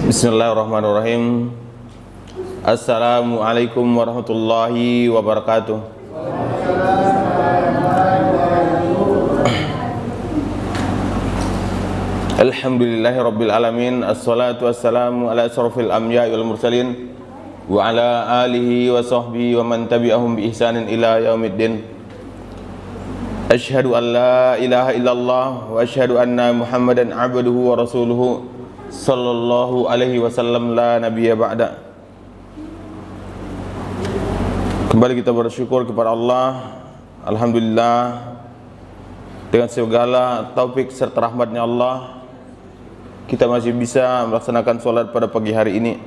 Bismillahirrahmanirrahim. Assalamualaikum warahmatullahi wabarakatuh. Alhamdulillahi rabbil alamin. Assalatu wassalamu ala asrafil anbiya'i wal mursalin wa ala alihi wa sahbihi wa man tabi'ahum bi ihsanin ila yaumiddin. Asyhadu an la ilaha illallah wa asyhadu anna Muhammadan abduhu wa rasuluhu sallallahu alaihi wasallam la nabiyya ba'da. Kembali kita bersyukur kepada Allah. Alhamdulillah, dengan segala taufik serta rahmatnya Allah, kita masih bisa melaksanakan sholat pada pagi hari ini.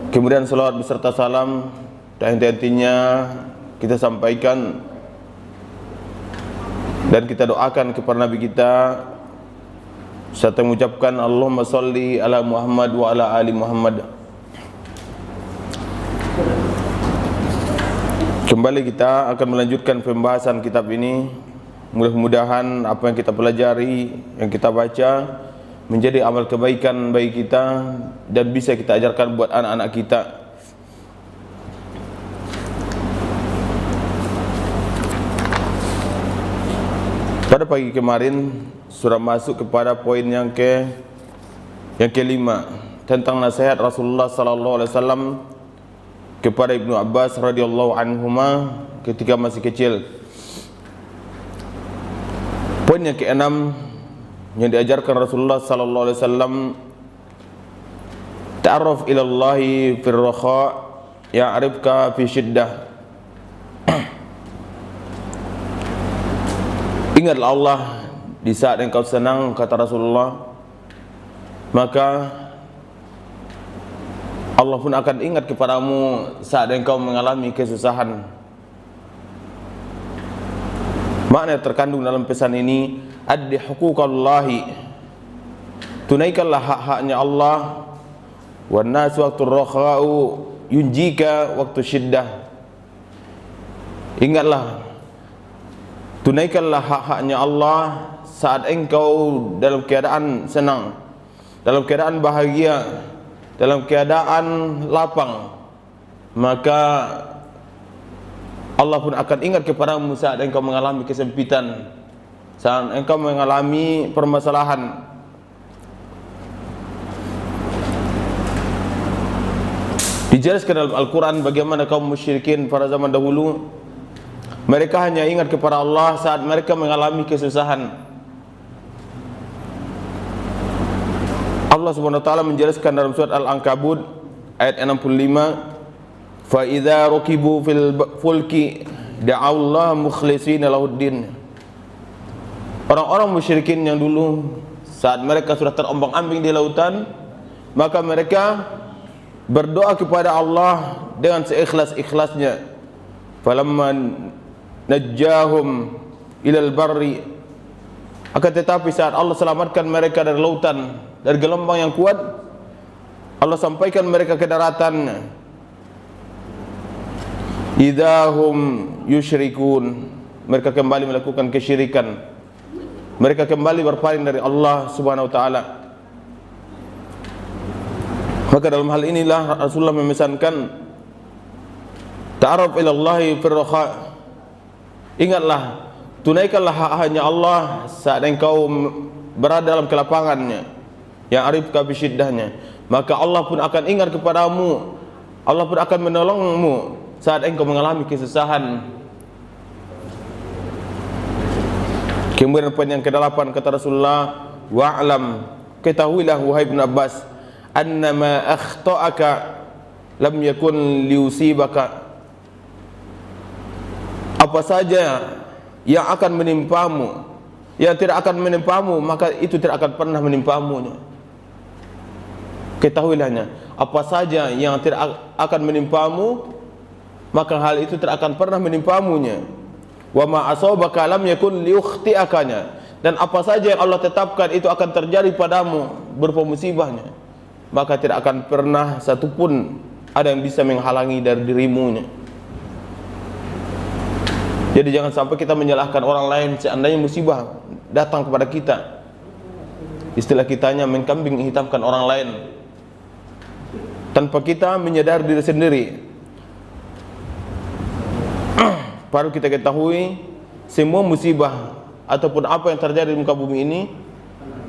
Kemudian salawat beserta salam dan henti-hentinya kita sampaikan dan kita doakan kepada Nabi kita, serta mengucapkan Allahumma sholli ala Muhammad wa ala ali Muhammad. Kembali kita akan melanjutkan pembahasan kitab ini. Mudah-mudahan apa yang kita pelajari, yang kita baca, menjadi amal kebaikan bagi kita dan bisa kita ajarkan buat anak-anak kita. Pada pagi kemarin sudah masuk kepada poin yang kelima tentang nasihat Rasulullah sallallahu alaihi wasallam kepada Ibnu Abbas radhiyallahu anhuma ketika masih kecil. Poin yang keenam yang diajarkan Rasulullah sallallahu alaihi wasallam, ta'arraf ila Allahi fir rakha ya'rifka fi syiddah. Ingatlah Allah di saat engkau senang, kata Rasulullah, maka Allah pun akan ingat kepadamu saat engkau mengalami kesusahan. Makna terkandung dalam pesan ini, addi huquqallahi, tunaikanlah hak-haknya Allah, wan nas waqtu rakha'u yunjika waktu syiddah. Ingatlah, tunaikanlah hak-haknya Allah saat engkau dalam keadaan senang, dalam keadaan bahagia, dalam keadaan lapang, maka Allah pun akan ingat kepadamu saat engkau mengalami kesempitan, saat engkau mengalami permasalahan. Dijelaskan dalam Al-Quran bagaimana kaum musyrikin pada zaman dahulu, mereka hanya ingat kepada Allah saat mereka mengalami kesusahan. Allah Subhanahu wa taala menjelaskan dalam surat Al-Ankabut ayat 65, fa idza rukibu fil fulki da'allaha mukhlishina lahuddin. Orang-orang musyrikin yang dulu saat mereka sudah terombang-ambing di lautan, maka mereka berdoa kepada Allah dengan seikhlas-ikhlasnya. Falamma najjahum ilal barri, akan tetapi saat Allah selamatkan mereka dari lautan, dari gelombang yang kuat, Allah sampaikan mereka ke daratan, idahum yusyrikun, mereka kembali melakukan kesyirikan, mereka kembali berpaling dari Allah Subhanahu wa taala. Maka dalam hal inilah Rasulullah memesankan, ta'arraf ila Allahi fir rakha, ingatlah, tunaikanlah hak-haknya Allah saat engkau berada dalam kelapangannya, yang arifka bi syiddahnya, maka Allah pun akan ingat kepadamu, Allah pun akan menolongmu saat engkau mengalami kesusahan. Kemudian poin yang ke-8 kata Rasulullah, wa'lam, ketahuilah wahai Ibn Abbas, annama akhta'aka lam yakun liusibaka, apa saja yang akan menimpamu, yang tidak akan menimpamu, maka itu tidak akan pernah menimpamu. Ketahuilahnya, apa saja yang tidak akan menimpamu, maka hal itu tidak akan pernah menimpamunya. Wa ma asabaka lam yakun liukhti'akanya, dan apa saja yang Allah tetapkan itu akan terjadi padamu berupa musibahnya, maka tidak akan pernah satupun ada yang bisa menghalangi dari dirimu. Jadi jangan sampai kita menyalahkan orang lain seandainya musibah datang kepada kita. Istilah kitanya mengkambing hitamkan orang lain. tanpa kita menyadari diri sendiri. Baru kita ketahui semua musibah ataupun apa yang terjadi di muka bumi ini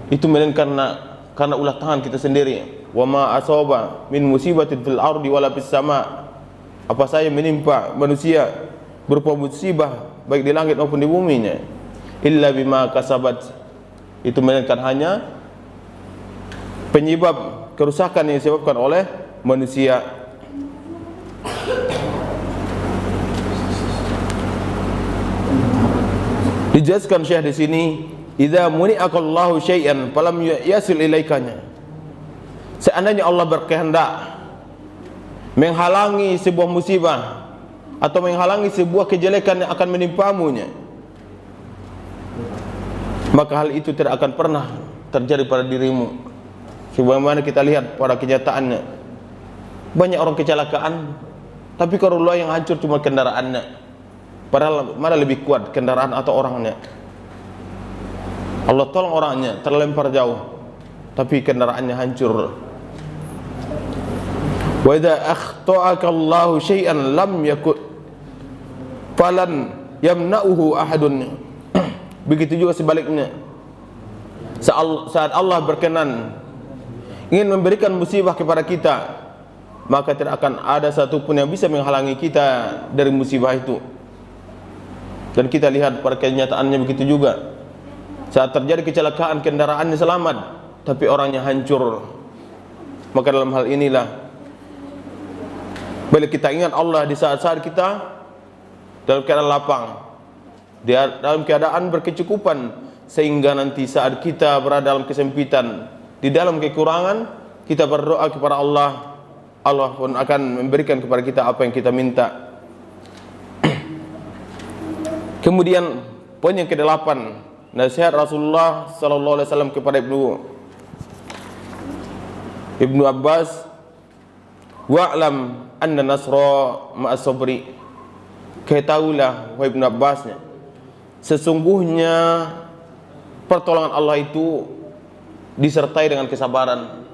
itu melainkan karena ulah tangan kita sendiri. Wa ma asaba min musibatin fil ardi wala fis sama. Apa saja menimpa manusia berupa musibah baik di langit maupun di buminya, illa bima kasabat, itu melainkan hanya penyebab kerusakan yang disebabkan oleh manusia. Dijelaskan Syekh di sini, idza muni'akallahu syai'an falam yasil ilaikanya. Seandainya Allah berkehendak menghalangi sebuah musibah atau menghalangi sebuah kejelekan yang akan menimpamunya, maka hal itu tidak akan pernah terjadi pada dirimu. Sebagaimana kita lihat pada kenyataannya, banyak orang kecelakaan, tapi kalau yang hancur cuma kendaraannya, padahal mana lebih kuat, kendaraan atau orangnya? Allah tolong orangnya, terlempar jauh, tapi kendaraannya hancur. Wa idza akhta'aka Allahu syai'an lam yakun falan yamna'uhu ahadun. Begitu juga sebaliknya. Saat Allah berkenan ingin memberikan musibah kepada kita, maka tidak akan ada satupun yang bisa menghalangi kita dari musibah itu. Dan kita lihat pada kenyataannya begitu juga. Saat terjadi kecelakaan, kendaraannya selamat, tapi orangnya hancur. Maka dalam hal inilah, bila kita ingat Allah di saat-saat kita dalam keadaan lapang, dalam keadaan berkecukupan, sehingga nanti saat kita berada dalam kesempitan, di dalam kekurangan, kita berdoa kepada Allah, Allah pun akan memberikan kepada kita apa yang kita minta. Kemudian poin yang ke-8, nasihat Rasulullah sallallahu alaihi wasallam kepada Ibnu Abbas, wa'lam anna nasra ma'as sabri. Ketahuilah wahai Ibnu Abbas, sesungguhnya pertolongan Allah itu disertai dengan kesabaran.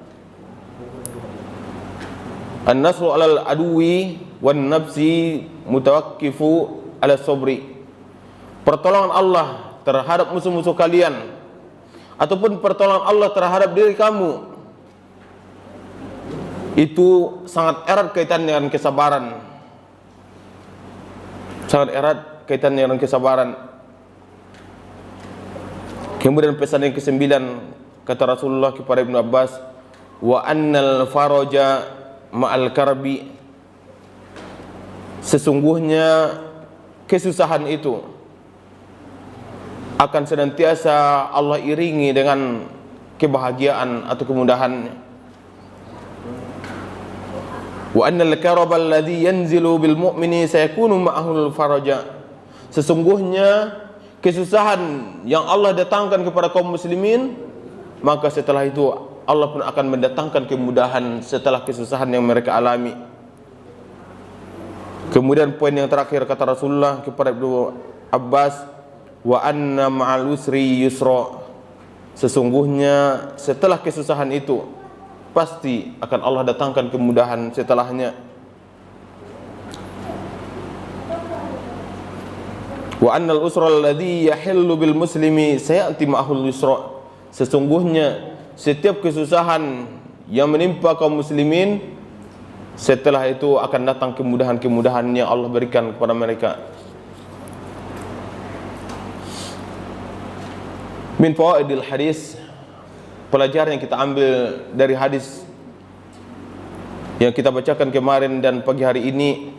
An-nasru 'alal aduwi wan nafsi mutawakkifu 'ala sabri. Pertolongan Allah terhadap musuh-musuh kalian ataupun pertolongan Allah terhadap diri kamu itu sangat erat kaitannya dengan kesabaran. Sangat erat kaitannya dengan kesabaran. Kemudian pesan yang ke-9, kata Rasulullah kepada Ibnu Abbas, wa annal faraja ma'al karbi. Sesungguhnya kesusahan itu akan senantiasa Allah iringi dengan kebahagiaan atau kemudahan. Wa annal karaba alladhi yanzilu bil mu'mini sayakunu ma'ahul faraja. Sesungguhnya kesusahan yang Allah datangkan kepada kaum muslimin, maka setelah itu Allah pun akan mendatangkan kemudahan setelah kesusahan yang mereka alami. Kemudian poin yang terakhir kata Rasulullah kepada Ibnu Abbas, wa anna ma'al usri yusra. Sesungguhnya setelah kesusahan itu pasti akan Allah datangkan kemudahan setelahnya. Wa annal usra alladhi yahillu bil muslimi sayati ma'ahul yusra. Sesungguhnya setiap kesusahan yang menimpa kaum muslimin, setelah itu akan datang kemudahan-kemudahan yang Allah berikan kepada mereka. Min fawaidil hadis, pelajaran yang kita ambil dari hadis yang kita bacakan kemarin dan pagi hari ini.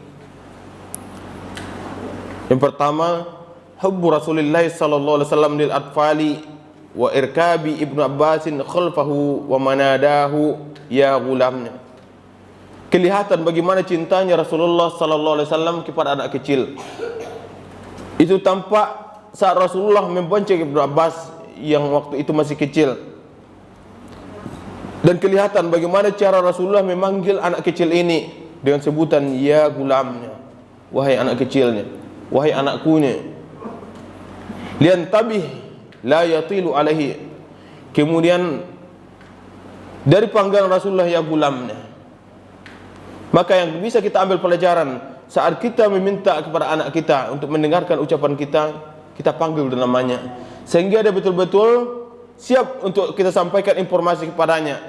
Yang pertama, hubbu Rasulullah sallallahu alaihi wasallam lil atfali wa irkabi Ibnu Abbasin khalfahu wa manadahu ya gulamnya. Kelihatan bagaimana cintanya Rasulullah sallallahu alaihi wasallam kepada anak kecil. Itu tampak saat Rasulullah membonceng Ibnu Abbas yang waktu itu masih kecil. Dan kelihatan bagaimana cara Rasulullah memanggil anak kecil ini dengan sebutan ya gulamnya, wahai anak kecilnya, wahai anakkunya. Liantabih la yatilu alaihi. Kemudian dari panggilan Rasulullah ya gulamnya, Maka yang bisa kita ambil pelajaran saat kita meminta kepada anak kita untuk mendengarkan ucapan kita, kita panggil namanya, sehingga dia betul-betul siap untuk kita sampaikan informasi kepadanya.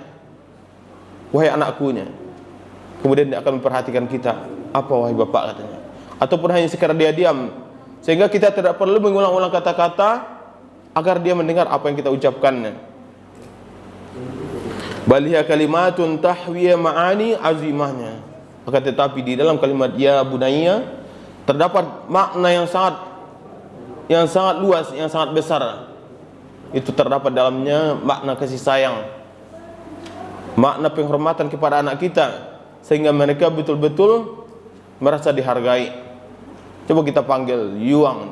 Wahai anakkunya. Kemudian dia akan memperhatikan kita. Apa wahai bapak, katanya. Ataupun hanya sekadar dia diam, sehingga kita tidak perlu mengulang-ulang kata-kata agar dia mendengar apa yang kita ucapkannya. Baliha kalimatun tahwiya ma'ani azimahnya. Akan tetapi di dalam kalimat ya bunayya terdapat makna yang sangat luas, yang sangat besar. Itu terdapat dalamnya makna kasih sayang, makna penghormatan kepada anak kita, sehingga mereka betul-betul merasa dihargai. Coba kita panggil Yuang.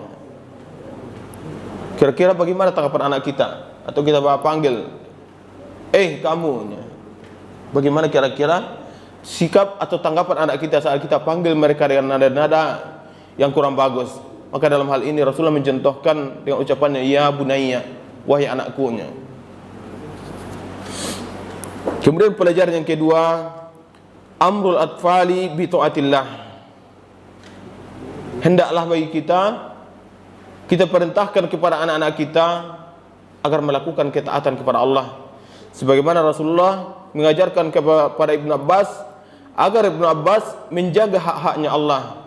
Kira-kira bagaimana tanggapan anak kita? Atau kita panggil kamu. Bagaimana kira-kira sikap atau tanggapan anak kita saat kita panggil mereka dengan nada-nada yang kurang bagus? Maka dalam hal ini Rasulullah mencontohkan dengan ucapannya ya bunayya, wahai anakku. Kemudian pelajaran yang kedua, amrul atfali bi taatillah. Hendaklah bagi kita perintahkan kepada anak-anak kita agar melakukan ketaatan kepada Allah, sebagaimana Rasulullah mengajarkan kepada Ibnu Abbas agar Ibnu Abbas menjaga hak-haknya Allah,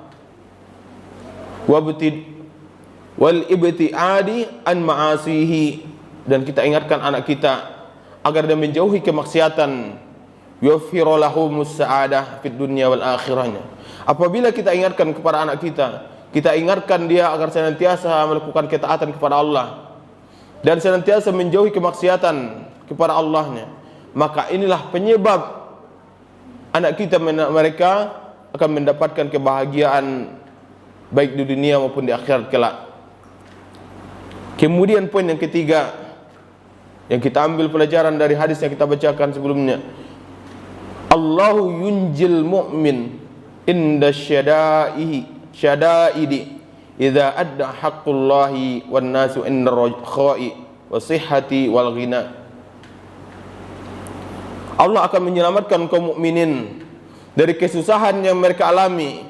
wal ibtiadi an ma'asihi, dan kita ingatkan anak kita agar dia menjauhi kemaksiatan, yufiru lahumus sa'adah fid dunya wal akhirah. Apabila kita ingatkan kepada anak kita ingatkan dia agar senantiasa melakukan ketaatan kepada Allah dan senantiasa menjauhi kemaksiatan kepada Allahnya, maka inilah penyebab anak kita mereka akan mendapatkan kebahagiaan baik di dunia maupun di akhirat kelak. Kemudian poin yang ketiga yang kita ambil pelajaran dari hadis yang kita bacakan sebelumnya, Allahu yunjil mu'min inda syadaidi idza adda haqqullahi wan nasu inda rakhai wa sihhati wal ghina. Allah akan menyelamatkan kaum mukminin dari kesusahan yang mereka alami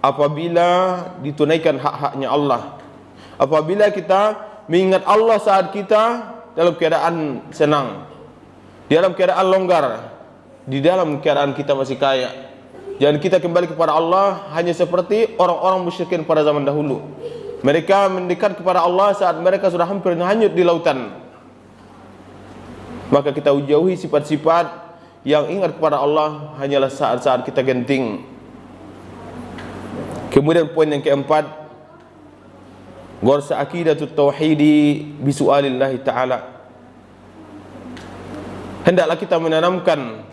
apabila ditunaikan hak-haknya Allah. Apabila kita mengingat Allah saat kita dalam keadaan senang, dalam keadaan longgar, di dalam keadaan kita masih kaya. Jangan kita kembali kepada Allah hanya seperti orang-orang musyrikin pada zaman dahulu. Mereka mendekat kepada Allah saat mereka sudah hampir hanyut di lautan. Maka kita jauhi sifat-sifat yang ingat kepada Allah hanyalah saat-saat kita genting. Kemudian poin yang keempat, gorsa aqidatut tauhidi bisu'alillahi ta'ala. Hendaklah kita menanamkan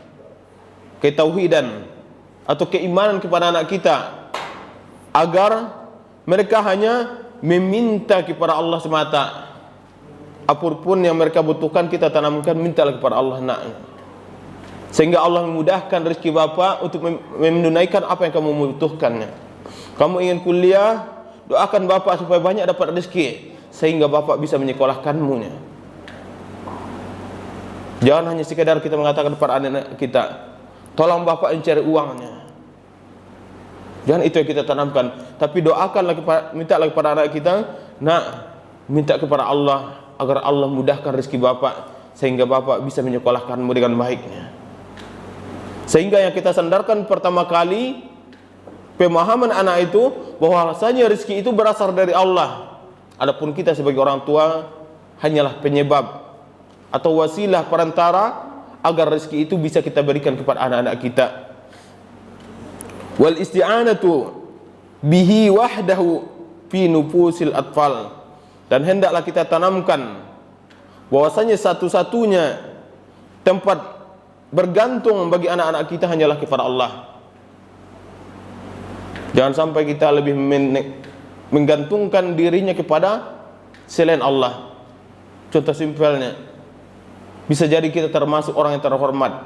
ketauhidan atau keimanan kepada anak kita agar mereka hanya meminta kepada Allah semata. Apapun yang mereka butuhkan kita tanamkan, mintalah kepada Allah sehingga Allah memudahkan rezeki bapak untuk menunaikan apa yang kamu membutuhkannya. Kamu ingin kuliah, doakan bapak supaya banyak dapat rezeki sehingga bapak bisa menyekolahkanmu. Jangan hanya sekedar kita mengatakan kepada anak kita, tolong bapak mencari uangnya. Jangan itu yang kita tanamkan, tapi doakanlah mintalah kepada anak kita, minta kepada Allah agar Allah mudahkan rezeki bapak sehingga bapak bisa menyekolahkanmu dengan baiknya. Sehingga yang kita sandarkan pertama kali pemahaman anak itu bahwasanya rezeki itu berasal dari Allah. Adapun kita sebagai orang tua hanyalah penyebab atau wasilah perantara agar rezeki itu bisa kita berikan kepada anak-anak kita. Wal isti'anatu bihi wahdahu fi nufusil atfal, dan hendaklah kita tanamkan bahwasanya satu-satunya tempat bergantung bagi anak-anak kita hanyalah kepada Allah. Jangan sampai kita lebih menggantungkan dirinya kepada selain Allah. Contoh simpelnya, bisa jadi kita termasuk orang yang terhormat,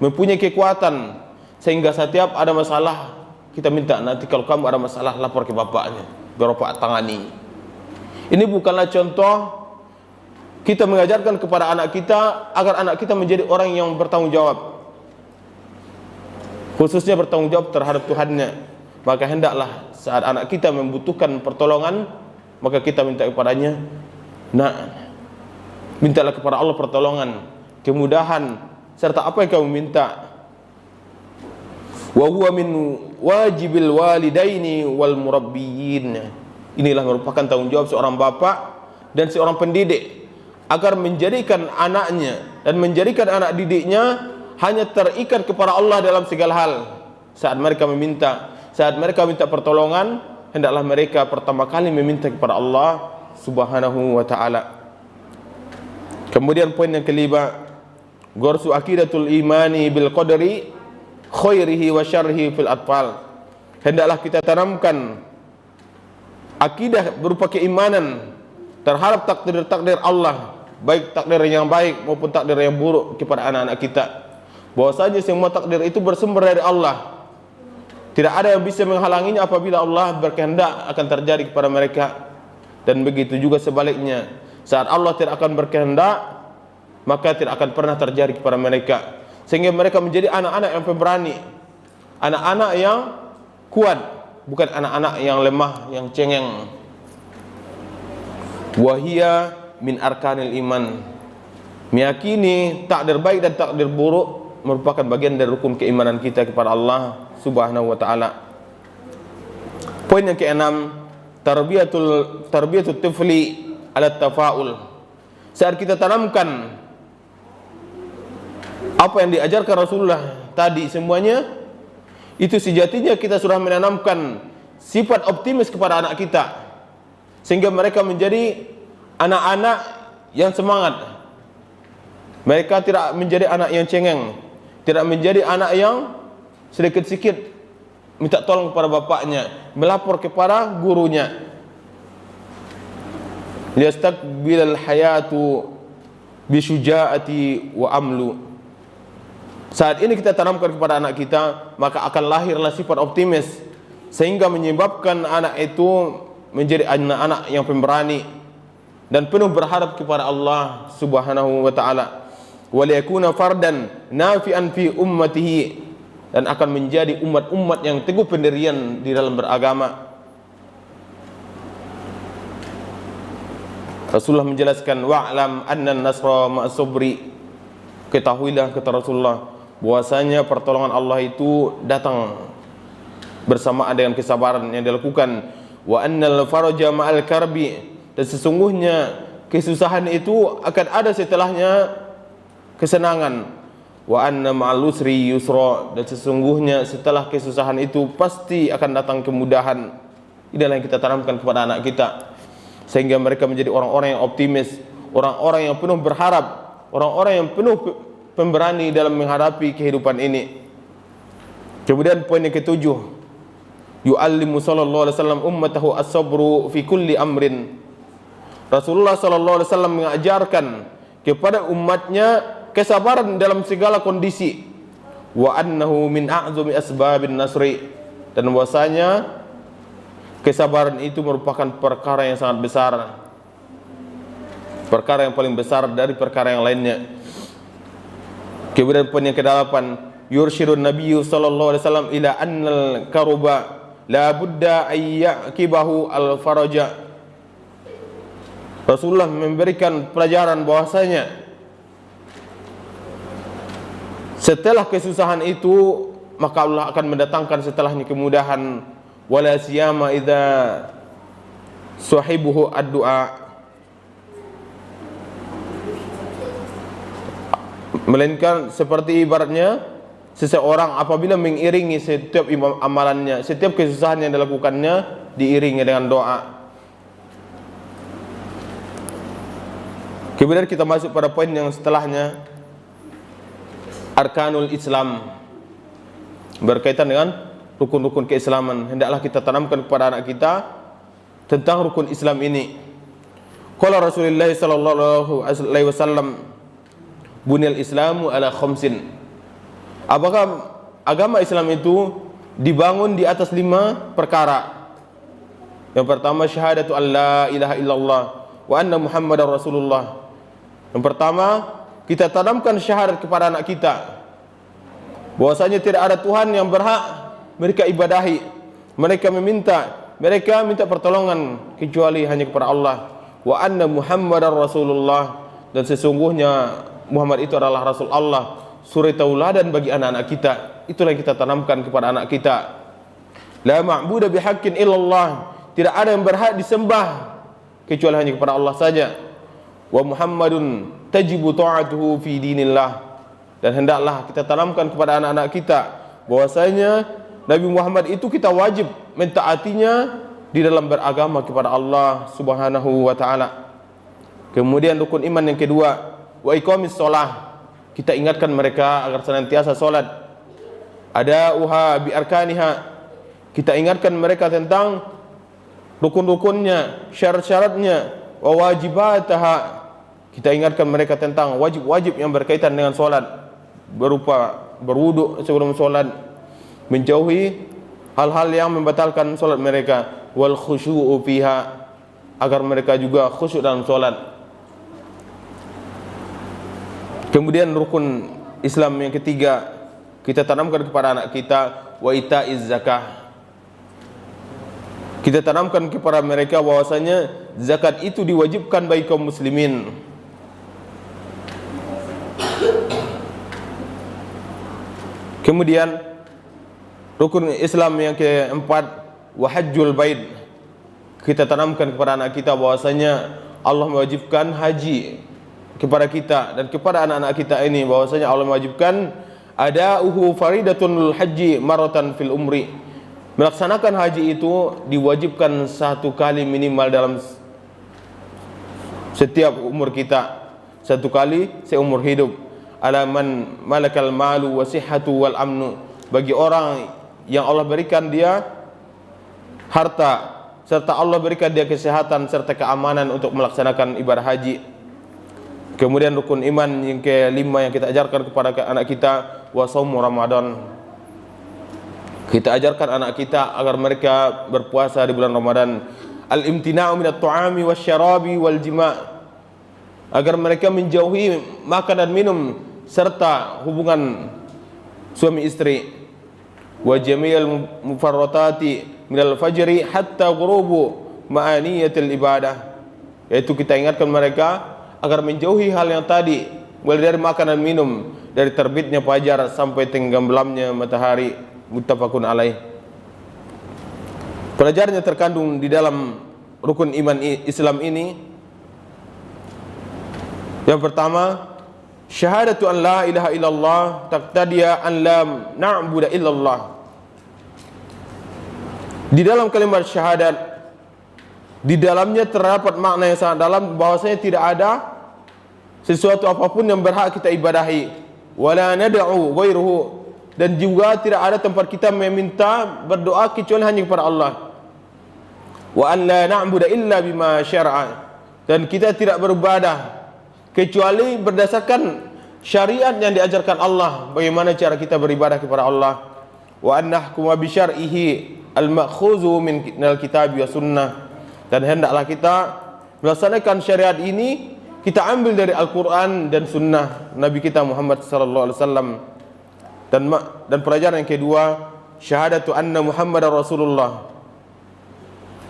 mempunyai kekuatan, sehingga setiap ada masalah kita minta, nanti kalau kamu ada masalah lapor ke bapaknya, biar bapak tangani. Ini bukanlah contoh kita mengajarkan kepada anak kita agar anak kita menjadi orang yang bertanggung jawab. khususnya bertanggung jawab terhadap Tuhannya. Maka hendaklah saat anak kita membutuhkan pertolongan, maka kita minta kepadanya. Nah, mintalah kepada Allah pertolongan, kemudahan, serta apa yang kamu minta. Wa huwa min wajibil walidaini wal murabbiyin. Inilah merupakan tanggung jawab seorang bapak dan seorang pendidik agar menjadikan anaknya dan menjadikan anak didiknya hanya terikat kepada Allah dalam segala hal. Saat mereka minta pertolongan, hendaklah mereka pertama kali meminta kepada Allah Subhanahu wa taala. Kemudian poin yang kelima, gorsu aqidatul imani bil qadari khairihi wa syarrihi fil atfal. Hendaklah kita tanamkan akidah berupa keimanan terhadap takdir-takdir Allah, baik takdir yang baik maupun takdir yang buruk kepada anak-anak kita. Bahwasanya semua takdir itu bersumber dari Allah. Tidak ada yang bisa menghalanginya apabila Allah berkehendak akan terjadi kepada mereka. Dan begitu juga sebaliknya, saat Allah tidak akan berkehendak, maka tidak akan pernah terjadi kepada mereka. Sehingga mereka menjadi anak-anak yang pemberani, anak-anak yang kuat, bukan anak-anak yang lemah, yang cengeng. Wahia min arkanil iman. Meyakini takdir baik dan takdir buruk merupakan bagian dari rukun keimanan kita kepada Allah Subhanahu wa taala. Poin yang keenam, tarbiyatul tifli ala tafaul. Saat kita tanamkan apa yang diajarkan Rasulullah tadi semuanya, itu sejatinya kita sudah menanamkan sifat optimis kepada anak kita, sehingga mereka menjadi anak-anak yang semangat. Mereka tidak menjadi anak yang cengeng, tidak menjadi anak yang sedikit-sedikit minta tolong kepada bapaknya, melapor kepada gurunya. Liyastaqbilal hayatu bisyuja'ati wa amlu. Saat ini kita tanamkan kepada anak kita, maka akan lahirlah sifat optimis, sehingga menyebabkan anak itu menjadi anak-anak yang pemberani dan penuh berharap kepada Allah Subhanahu wa taala. Wa liyakuna fardan nafi'an fi ummatihi, dan akan menjadi umat-umat yang teguh pendirian di dalam beragama. Rasulullah menjelaskan, wa'lam anna nasra ma'as sabri. Ketahuilah, kata Rasulullah, bahwasanya pertolongan Allah itu datang bersamaan dengan kesabaran yang dilakukan. Wa annal faraja ma'al karbi, dan sesungguhnya kesusahan itu akan ada setelahnya kesenangan. Wa anna ma'al usri yusra, dan sesungguhnya setelah kesusahan itu pasti akan datang kemudahan. Inilah yang kita tanamkan kepada anak kita, sehingga mereka menjadi orang-orang yang optimis, orang-orang yang penuh berharap, orang-orang yang penuh pemberani dalam menghadapi kehidupan ini. Kemudian poin yang ketujuh, yu'allimu sallallahu alaihi wasallam ummatahu as-sabru fi kulli amrin. Rasulullah sallallahu alaihi wasallam mengajarkan kepada umatnya kesabaran dalam segala kondisi. Wa annahu min a'zami asbabin nasri, dan bahwasanya kesabaran itu merupakan perkara yang sangat besar, perkara yang paling besar dari perkara yang lainnya. Kemudian poin yang ke-8, yursyidun nabiyyu sallallahu alaihi wasallam ila annal karuba la budda ayyakibahu al faraja. Rasulullah memberikan pelajaran bahwasanya setelah kesusahan itu, maka Allah akan mendatangkan setelahnya kemudahan. Wala siyama idza sahibuhu ad-du'a, melainkan seperti ibaratnya seseorang apabila mengiringi setiap amalannya, setiap kesusahan yang dilakukannya diiringi dengan doa. Kemudian kita masuk pada poin yang setelahnya, arkanul Islam, berkaitan dengan rukun-rukun keislaman. Hendaklah kita tanamkan kepada anak kita tentang rukun Islam ini. Qala Rasulullah sallallahu alaihi wasallam, bunyal Islamu ala khamsin. Apakah agama Islam itu dibangun di atas 5 perkara? Yang pertama, syahadatu an la ilaha illallah wa anna Muhammadar Rasulullah. Yang pertama, kita tanamkan syahadat kepada anak kita bahwasanya tidak ada Tuhan yang berhak mereka ibadahi. Mereka minta pertolongan kecuali hanya kepada Allah. Wa anna Muhammadar Rasulullah, dan sesungguhnya Muhammad itu adalah Rasul Allah. Suri tauladan bagi anak-anak kita. Itulah yang kita tanamkan kepada anak kita. La ma'budu bihaqqin illallah, tidak ada yang berhak disembah kecuali hanya kepada Allah saja. Wa Muhammadun tajibu ta'atuhu fi dinillah, dan hendaklah kita tanamkan kepada anak-anak kita bahwasanya Nabi Muhammad itu kita wajib mentaatinya di dalam beragama kepada Allah Subhanahu wa taala. Kemudian rukun iman yang kedua, wa iqamis shalah, kita ingatkan mereka agar senantiasa salat. Ada uha bi arkaniha, kita ingatkan mereka tentang rukun-rukunnya, syarat-syaratnya, wa wajibataha, kita ingatkan mereka tentang wajib-wajib yang berkaitan dengan salat, berupa berwudu sebelum salat, menjauhi hal-hal yang membatalkan salat mereka, wal khusyu'u fiha, agar mereka juga khusyuk dalam salat. Kemudian rukun Islam yang ketiga, kita tanamkan kepada anak kita wa ita'iz zakah. Kita tanamkan kepada mereka bahwasanya zakat itu diwajibkan bagi kaum muslimin. Kemudian rukun Islam yang keempat, wa hajjul bait, kita tanamkan kepada anak kita bahwasanya Allah mewajibkan haji kepada kita dan kepada anak-anak kita ini, bahwasanya Allah mewajibkan ada'uhu faridatul haji maratan fil umri, melaksanakan haji itu diwajibkan satu kali minimal dalam setiap umur kita, satu kali seumur hidup. Alaman malakal malu wa sihhatu wal amnu, bagi orang yang Allah berikan dia harta serta Allah berikan dia kesehatan serta keamanan untuk melaksanakan ibadah haji. Kemudian rukun iman yang kelima yang kita ajarkan kepada anak kita, wa shaumu Ramadan. Kita ajarkan anak kita agar mereka berpuasa di bulan Ramadan. Al-imtina'u minat tu'ami wasyarabi wal jima', agar mereka menjauhi makan dan minum serta hubungan suami istri. Wa jami'al mufarratati minal fajri hatta ghurubu ma'aniyatil ibadah, yaitu kita ingatkan mereka agar menjauhi hal yang tadi, mulai dari makan dan minum, dari terbitnya fajar sampai tenggelamnya matahari. Muttafaqun alaih. Pelajarannya terkandung di dalam rukun iman Islam ini. Yang pertama, syahadatu an la ilaha illallah taqtadiya an la na'budu illallah. Di dalam kalimat syahadat, di dalamnya terdapat makna yang sangat dalam, bahwasanya tidak ada sesuatu apapun yang berhak kita ibadahi, wala nad'u ghairuhu, dan juga tidak ada tempat kita meminta berdoa kecuali hanya kepada Allah. Wa an la na'budu illa bima syara'a, dan kita tidak beribadah kecuali berdasarkan syariat yang diajarkan Allah, bagaimana cara kita beribadah kepada Allah. Wa an nahkuma bi syar'ihi al-ma'khuzu min al-kitab wa sunnah, dan hendaklah kita melaksanakan syariat ini kita ambil dari Al-Quran dan Sunnah Nabi kita Muhammad sallallahu alaihi wasallam. Dan pelajaran yang kedua, syahadatu anna Muhammadar Rasulullah,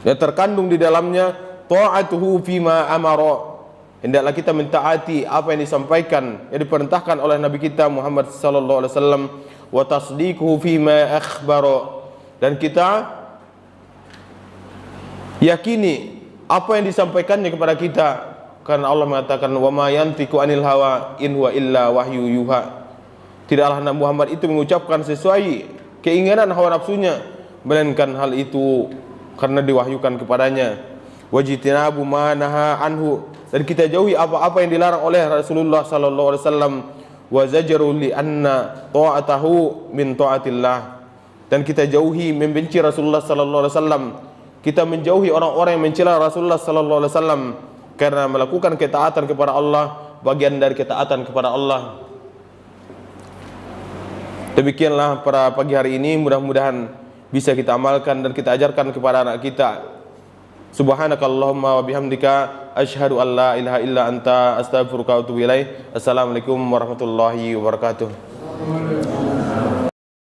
yang terkandung di dalamnya ta'atuhu fima amara, hendaklah kita mentaati apa yang disampaikan, yang diperintahkan oleh Nabi kita Muhammad sallallahu alaihi wasallam, wa tasdiquhu fima akhbara, dan kita yakini apa yang disampaikannya kepada kita, karena Allah mengatakan wa ma yantiqu anil hawa in huwa illa wahyu yuha, tidaklah Nabi Muhammad itu mengucapkan sesuai keinginan hawa nafsunya, melainkan hal itu karena diwahyukan kepadanya. Wajitinabu ma naha anhu, dan kita jauhi apa-apa yang dilarang oleh Rasulullah sallallahu alaihi wasallam. Wa zajaru li anna ta'atahu min ta'atillah, dan kita jauhi membenci Rasulullah sallallahu alaihi wasallam. Kita menjauhi orang-orang yang mencela Rasulullah sallallahu alaihi wasallam, karena melakukan ketaatan kepada Allah bagian dari ketaatan kepada Allah. Demikianlah pada pagi hari ini, mudah-mudahan bisa kita amalkan dan kita ajarkan kepada anak kita. Subhanakallahumma wa bihamdika asyhadu an la ilaha illa anta astaghfiruka wa atubu ilaik. Assalamualaikum warahmatullahi wabarakatuh.